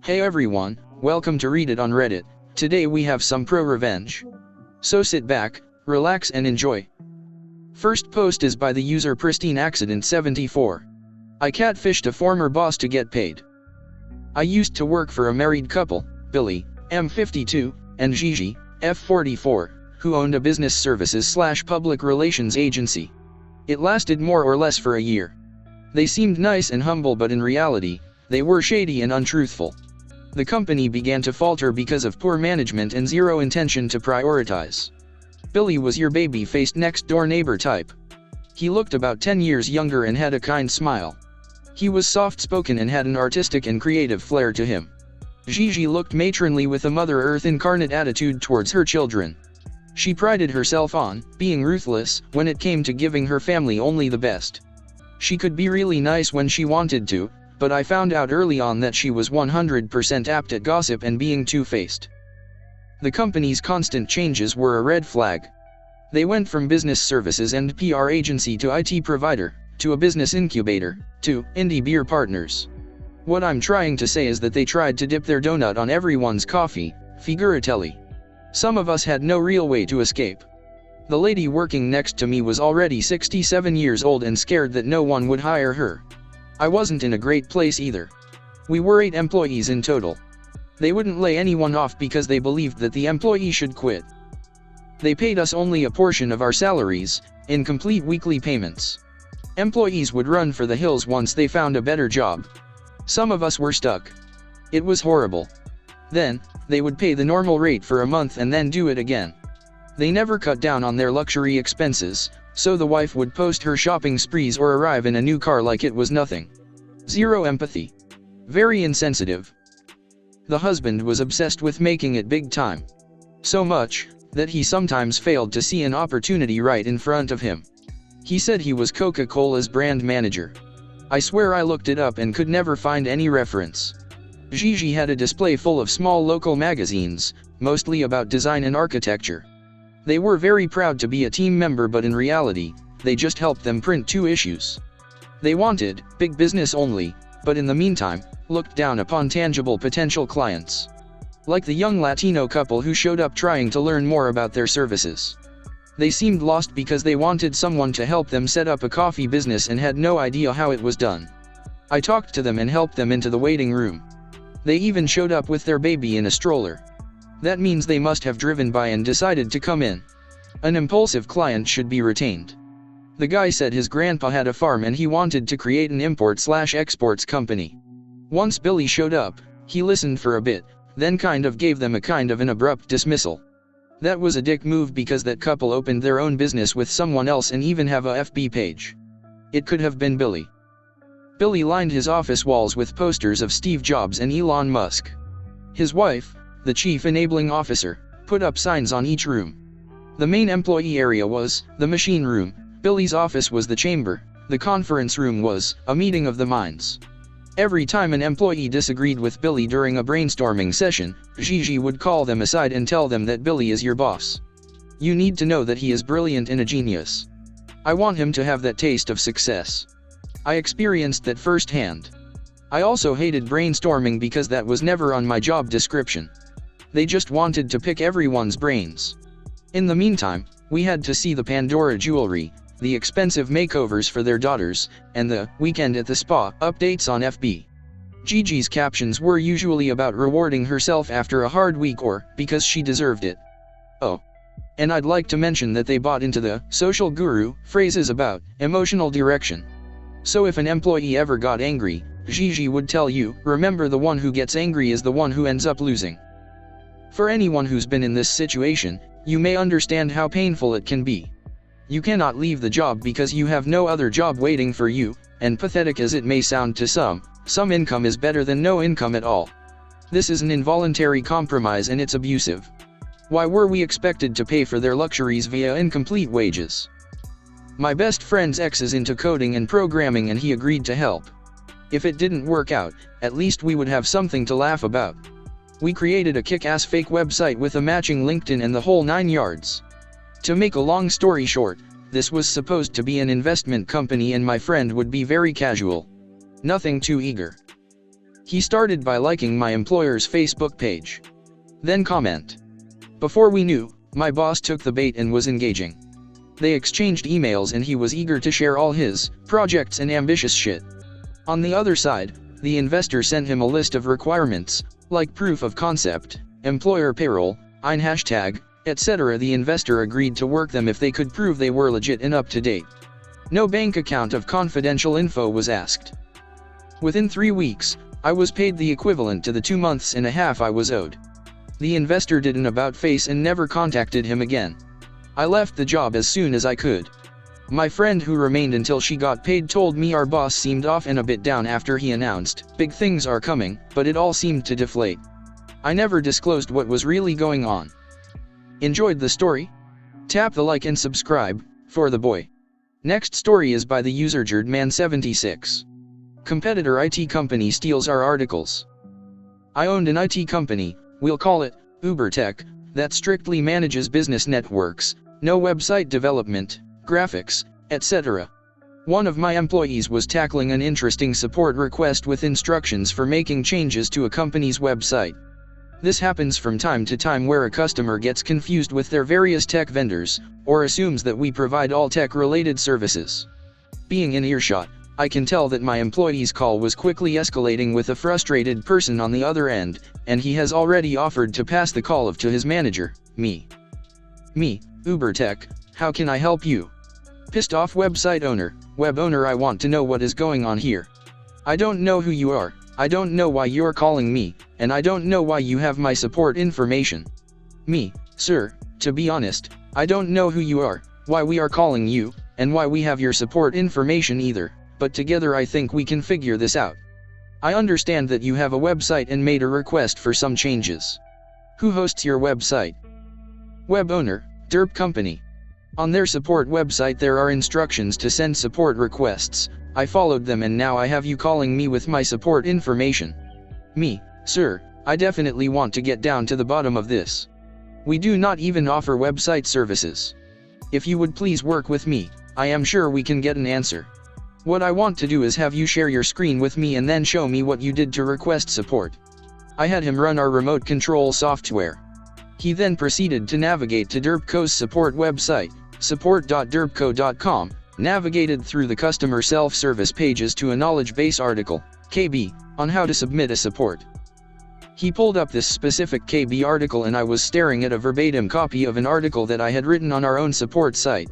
Hey everyone, welcome to Read It on Reddit. Today we have some ProRevenge. So sit back, relax and enjoy. First post is by the user Pristine Accident 74. I catfished a former boss to get paid. I used to work for a married couple, Billy, M52, and Gigi, F44, who owned a business services/public relations agency. It lasted more or less for a year. They seemed nice and humble, but in reality, they were shady and untruthful. The company began to falter because of poor management and zero intention to prioritize. Billy was your baby-faced next-door neighbor type. He looked about 10 years younger and had a kind smile. He was soft-spoken and had an artistic and creative flair to him. Gigi looked matronly with a Mother Earth incarnate attitude towards her children. She prided herself on being ruthless when it came to giving her family only the best. She could be really nice when she wanted to, but I found out early on that she was 100% apt at gossip and being two-faced. The company's constant changes were a red flag. They went from business services and PR agency to IT provider, to a business incubator, to indie beer partners. What I'm trying to say is that they tried to dip their donut on everyone's coffee, figuratively. Some of us had no real way to escape. The lady working next to me was already 67 years old and scared that no one would hire her. I wasn't in a great place either. We were 8 employees in total. They wouldn't lay anyone off because they believed that the employee should quit. They paid us only a portion of our salaries, in complete weekly payments. Employees would run for the hills once they found a better job. Some of us were stuck. It was horrible. Then, they would pay the normal rate for a month and then do it again. They never cut down on their luxury expenses, so the wife would post her shopping sprees or arrive in a new car like it was nothing. Zero empathy. Very insensitive. The husband was obsessed with making it big time. So much, that he sometimes failed to see an opportunity right in front of him. He said he was Coca-Cola's brand manager. I swear I looked it up and could never find any reference. Gigi had a display full of small local magazines, mostly about design and architecture. They were very proud to be a team member, but in reality, they just helped them print 2 issues. They wanted big business only, but in the meantime, looked down upon tangible potential clients. Like the young Latino couple who showed up trying to learn more about their services. They seemed lost because they wanted someone to help them set up a coffee business and had no idea how it was done. I talked to them and helped them into the waiting room. They even showed up with their baby in a stroller. That means they must have driven by and decided to come in. An impulsive client should be retained. The guy said his grandpa had a farm and he wanted to create an import/exports company. Once Billy showed up, he listened for a bit, then kind of gave them an abrupt dismissal. That was a dick move because that couple opened their own business with someone else and even have a FB page. It could have been Billy. Billy lined his office walls with posters of Steve Jobs and Elon Musk. His wife, the chief enabling officer, put up signs on each room. The main employee area was the machine room, Billy's office was the chamber, the conference room was a meeting of the minds. Every time an employee disagreed with Billy during a brainstorming session, Gigi would call them aside and tell them that Billy is your boss. You need to know that he is brilliant and a genius. I want him to have that taste of success. I experienced that firsthand. I also hated brainstorming because that was never on my job description. They just wanted to pick everyone's brains. In the meantime, we had to see the Pandora jewelry, the expensive makeovers for their daughters, and the weekend at the spa updates on FB. Gigi's captions were usually about rewarding herself after a hard week or because she deserved it. Oh. And I'd like to mention that they bought into the social guru phrases about emotional direction. So if an employee ever got angry, Gigi would tell you, remember, the one who gets angry is the one who ends up losing. For anyone who's been in this situation, you may understand how painful it can be. You cannot leave the job because you have no other job waiting for you, and pathetic as it may sound to some income is better than no income at all. This is an involuntary compromise and it's abusive. Why were we expected to pay for their luxuries via incomplete wages? My best friend's ex is into coding and programming and he agreed to help. If it didn't work out, at least we would have something to laugh about. We created a kick-ass fake website with a matching LinkedIn and the whole 9 yards. To make a long story short, this was supposed to be an investment company and my friend would be very casual. Nothing too eager. He started by liking my employer's Facebook page. Then comment. Before we knew, my boss took the bait and was engaging. They exchanged emails and he was eager to share all his projects and ambitious shit. On the other side, the investor sent him a list of requirements, like proof of concept, employer payroll, ein hashtag, etc. The investor agreed to work them if they could prove they were legit and up to date. No bank account of confidential info was asked. Within 3 weeks, I was paid the equivalent to the 2 months and a half I was owed. The investor did an about-face and never contacted him again. I left the job as soon as I could. My friend who remained until she got paid told me our boss seemed off and a bit down after he announced, "Big things are coming," but it all seemed to deflate. I never disclosed what was really going on. Enjoyed the story? Tap the like and subscribe, for the boy. Next story is by the user JerdMan76. Competitor IT company steals our articles. I owned an IT company, we'll call it UberTech, that strictly manages business networks, no website development, graphics, etc. One of my employees was tackling an interesting support request with instructions for making changes to a company's website. This happens from time to time where a customer gets confused with their various tech vendors, or assumes that we provide all tech-related services. Being in earshot, I can tell that my employee's call was quickly escalating with a frustrated person on the other end, and he has already offered to pass the call to his manager, me. Me, UberTech, how can I help you? Pissed off website owner, web owner, I want to know what is going on here. I don't know who you are, I don't know why you're calling me, and I don't know why you have my support information. Me, sir, to be honest, I don't know who you are, why we are calling you, and why we have your support information either. But together I think we can figure this out. I understand that you have a website and made a request for some changes. Who hosts your website? Web owner, derp company. On their support website there are instructions to send support requests. I followed them and now I have you calling me with my support information. Me, sir, I definitely want to get down to the bottom of this. We do not even offer website services. If you would please work with me, I am sure we can get an answer. What I want to do is have you share your screen with me and then show me what you did to request support. I had him run our remote control software. He then proceeded to navigate to DerpCo's support website, support.derpco.com, navigated through the customer self-service pages to a knowledge base article, KB, on how to submit a support. He pulled up this specific KB article and I was staring at a verbatim copy of an article that I had written on our own support site.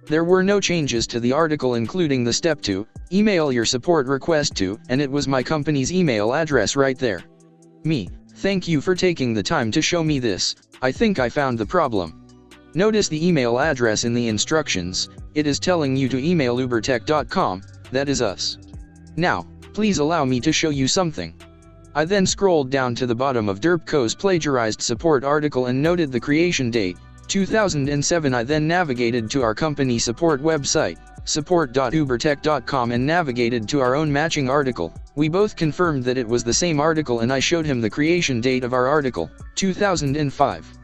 There were no changes to the article including the step to email your support request to, and it was my company's email address right there. Me, thank you for taking the time to show me this, I think I found the problem. Notice the email address in the instructions, it is telling you to email ubertech.com, that is us. Now, please allow me to show you something. I then scrolled down to the bottom of DerpCo's plagiarized support article and noted the creation date, 2007. I then navigated to our company support website, support.ubertech.com, and navigated to our own matching article. We both confirmed that it was the same article and I showed him the creation date of our article, 2005.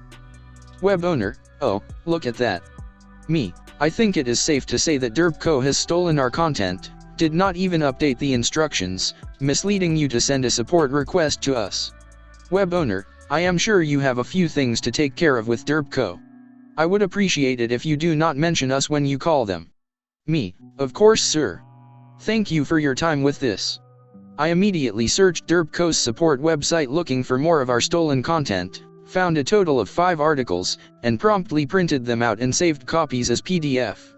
Web owner, oh, look at that. Me, I think it is safe to say that DerpCo has stolen our content, did not even update the instructions, misleading you to send a support request to us. Web owner, I am sure you have a few things to take care of with DerpCo. I would appreciate it if you do not mention us when you call them. Me, of course sir. Thank you for your time with this. I immediately searched DerpCo's support website looking for more of our stolen content, found a total of 5 articles, and promptly printed them out and saved copies as PDF.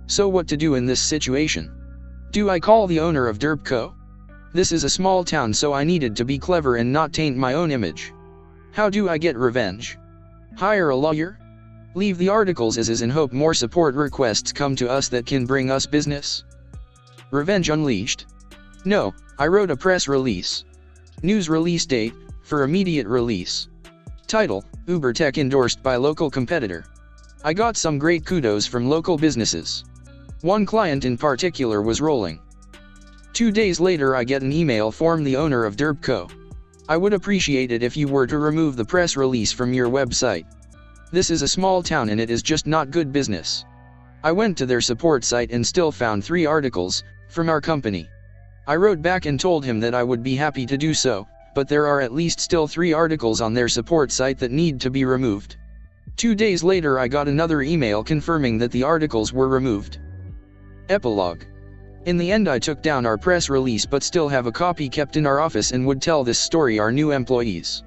So what to do in this situation? Do I call the owner of DerpCo? This is a small town so I needed to be clever and not taint my own image. How do I get revenge? Hire a lawyer? Leave the articles as is and hope more support requests come to us that can bring us business? Revenge unleashed? No, I wrote a press release. News release date, for immediate release. Title, UberTech endorsed by local competitor. I got some great kudos from local businesses. One client in particular was rolling. 2 days later I get an email from the owner of DerpCo. I would appreciate it if you were to remove the press release from your website. This is a small town and it is just not good business. I went to their support site and still found 3 articles, from our company. I wrote back and told him that I would be happy to do so, but there are at least still 3 articles on their support site that need to be removed. 2 days later I got another email confirming that the articles were removed. Epilogue. In the end I took down our press release but still have a copy kept in our office and would tell this story our new employees.